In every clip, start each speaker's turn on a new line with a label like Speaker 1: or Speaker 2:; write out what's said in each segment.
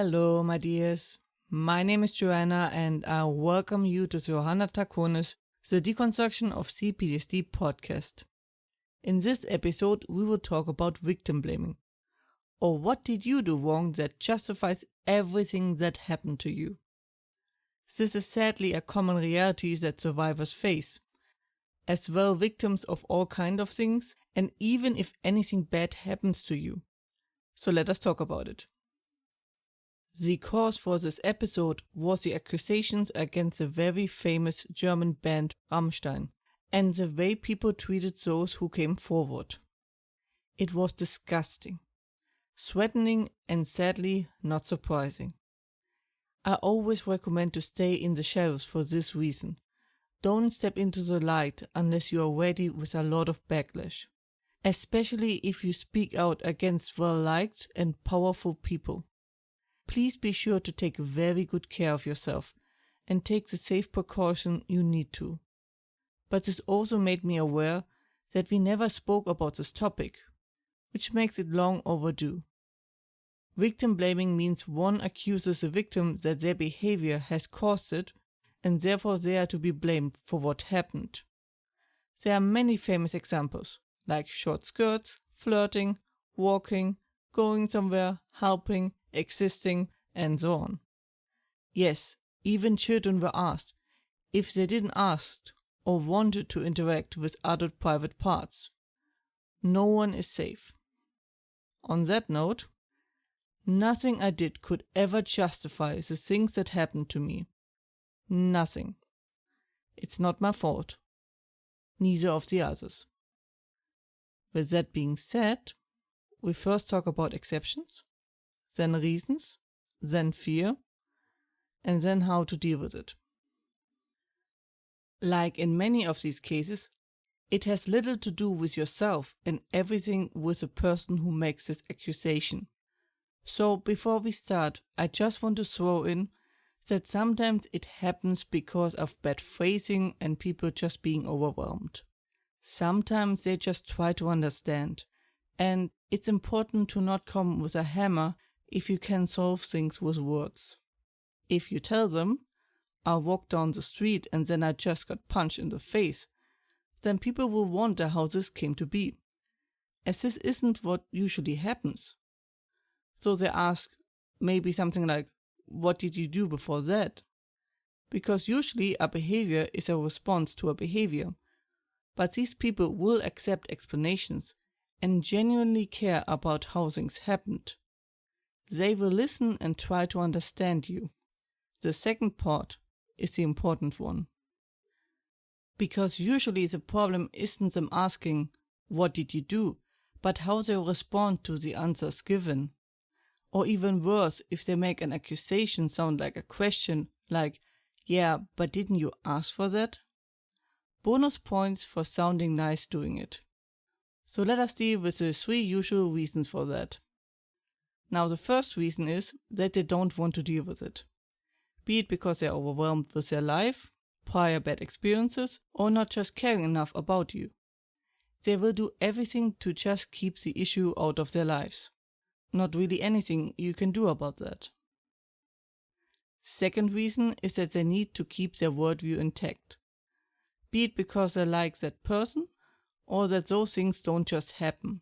Speaker 1: Hello, my dears. My name is Joanna, and I welcome you to Johanna Taconis, the Deconstruction of C-PTSD podcast. In this episode, we will talk about victim blaming. Or what did you do wrong that justifies everything that happened to you? This is sadly a common reality that survivors face. As well, victims of all kinds of things, and even if anything bad happens to you. So let us talk about it. The cause for this episode was the accusations against the very famous German band Rammstein and the way people treated those who came forward. It was disgusting, threatening, and sadly not surprising. I always recommend to stay in the shadows for this reason. Don't step into the light unless you are ready with a lot of backlash, especially if you speak out against well-liked and powerful people. Please be sure to take very good care of yourself and take the safe precaution you need to. But this also made me aware that we never spoke about this topic, which makes it long overdue. Victim blaming means one accuses the victim that their behavior has caused it, and therefore they are to be blamed for what happened. There are many famous examples, like short skirts, flirting, walking, going somewhere, helping, existing, and so on. Yes, even children were asked if they didn't ask or wanted to interact with adult private parts. No one is safe. On that note, nothing I did could ever justify the things that happened to me. Nothing. It's not my fault. Neither of the others. With that being said, we first talk about exceptions, then reasons, then fear, and then how to deal with it. Like in many of these cases, it has little to do with yourself and everything with the person who makes this accusation. So before we start, I just want to throw in that sometimes it happens because of bad phrasing and people just being overwhelmed. Sometimes they just try to understand, and it's important to not come with a hammer if you can solve things with words. If you tell them, I walked down the street and then I just got punched in the face, then people will wonder how this came to be, as this isn't what usually happens. So they ask maybe something like, what did you do before that? Because usually a behavior is a response to a behavior, but these people will accept explanations and genuinely care about how things happened. They will listen and try to understand you. The second part is the important one. Because usually the problem isn't them asking, what did you do, but how they respond to the answers given. Or even worse, if they make an accusation sound like a question, like, yeah, but didn't you ask for that? Bonus points for sounding nice doing it. So let us deal with the 3 usual reasons for that. Now the first reason is that they don't want to deal with it. Be it because they are overwhelmed with their life, prior bad experiences, or not just caring enough about you. They will do everything to just keep the issue out of their lives. Not really anything you can do about that. Second reason is that they need to keep their worldview intact. Be it because they like that person, or that those things don't just happen.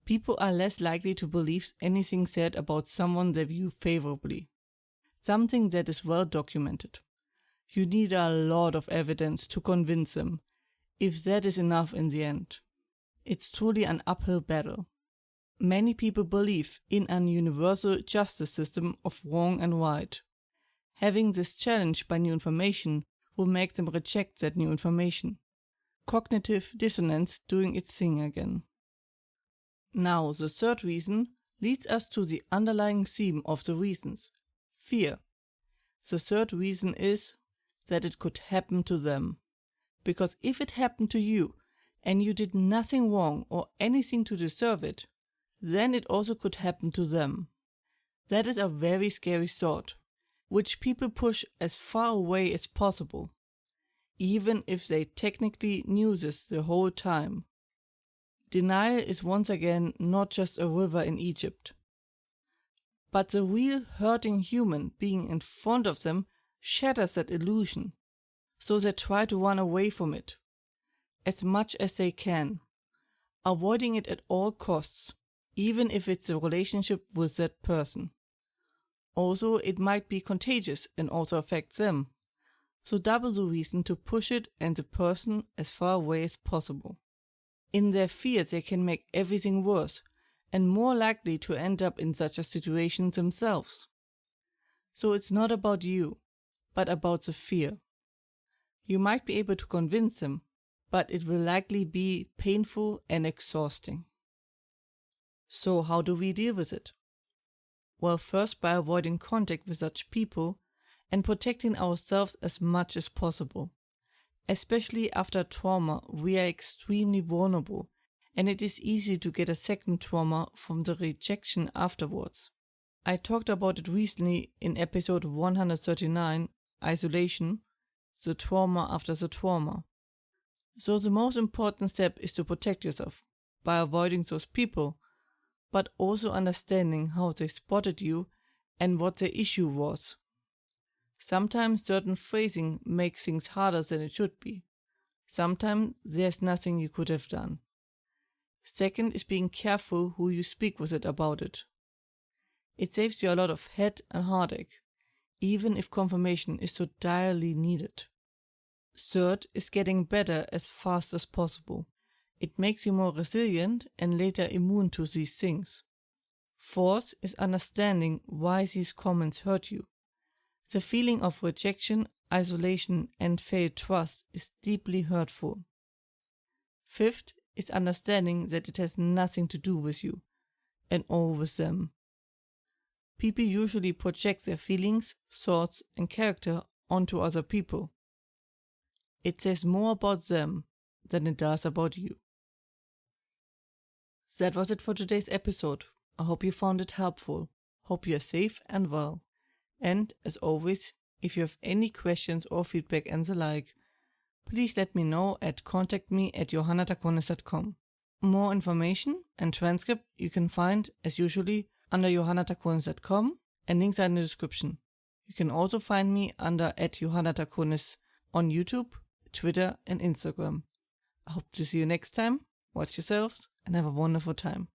Speaker 1: People are less likely to believe anything said about someone they view favorably. Something that is well documented. You need a lot of evidence to convince them, if that is enough in the end. It's truly an uphill battle. Many people believe in an universal justice system of wrong and right. Having this challenged by new information will make them reject that new information. Cognitive dissonance doing its thing again. Now, the third reason leads us to the underlying theme of the reasons, fear. The third reason is that it could happen to them. Because if it happened to you, and you did nothing wrong or anything to deserve it, then it also could happen to them. That is a very scary thought, which people push as far away as possible, even if they technically knew this the whole time. Denial is once again not just a river in Egypt. But the real hurting human being in front of them shatters that illusion, so they try to run away from it, as much as they can, avoiding it at all costs, even if it's a relationship with that person. Also, it might be contagious and also affect them, so double the reason to push it and the person as far away as possible. In their fear, they can make everything worse, and more likely to end up in such a situation themselves. So it's not about you, but about the fear. You might be able to convince them, but it will likely be painful and exhausting. So how do we deal with it? Well, first by avoiding contact with such people and protecting ourselves as much as possible. Especially after trauma, we are extremely vulnerable, and it is easy to get a second trauma from the rejection afterwards. I talked about it recently in episode 139, Isolation, the trauma after the trauma. So the most important step is to protect yourself by avoiding those people, but also understanding how they spotted you and what the issue was. Sometimes certain phrasing makes things harder than it should be. Sometimes there's nothing you could have done. Second is being careful who you speak with it about it. It saves you a lot of head and heartache, even if confirmation is so direly needed. Third is getting better as fast as possible. It makes you more resilient and later immune to these things. Fourth is understanding why these comments hurt you. The feeling of rejection, isolation, and failed trust is deeply hurtful. Fifth is understanding that it has nothing to do with you, and all with them. People usually project their feelings, thoughts, and character onto other people. It says more about them than it does about you. That was it for today's episode. I hope you found it helpful. Hope you are safe and well. And, as always, if you have any questions or feedback and the like, please let me know at contactme@johannatakonis.com. More information and transcript you can find, as usually, under johannatakonis.com, and links are in the description. You can also find me under @johannatakonis on YouTube, Twitter, and Instagram. I hope to see you next time. Watch yourselves and have a wonderful time.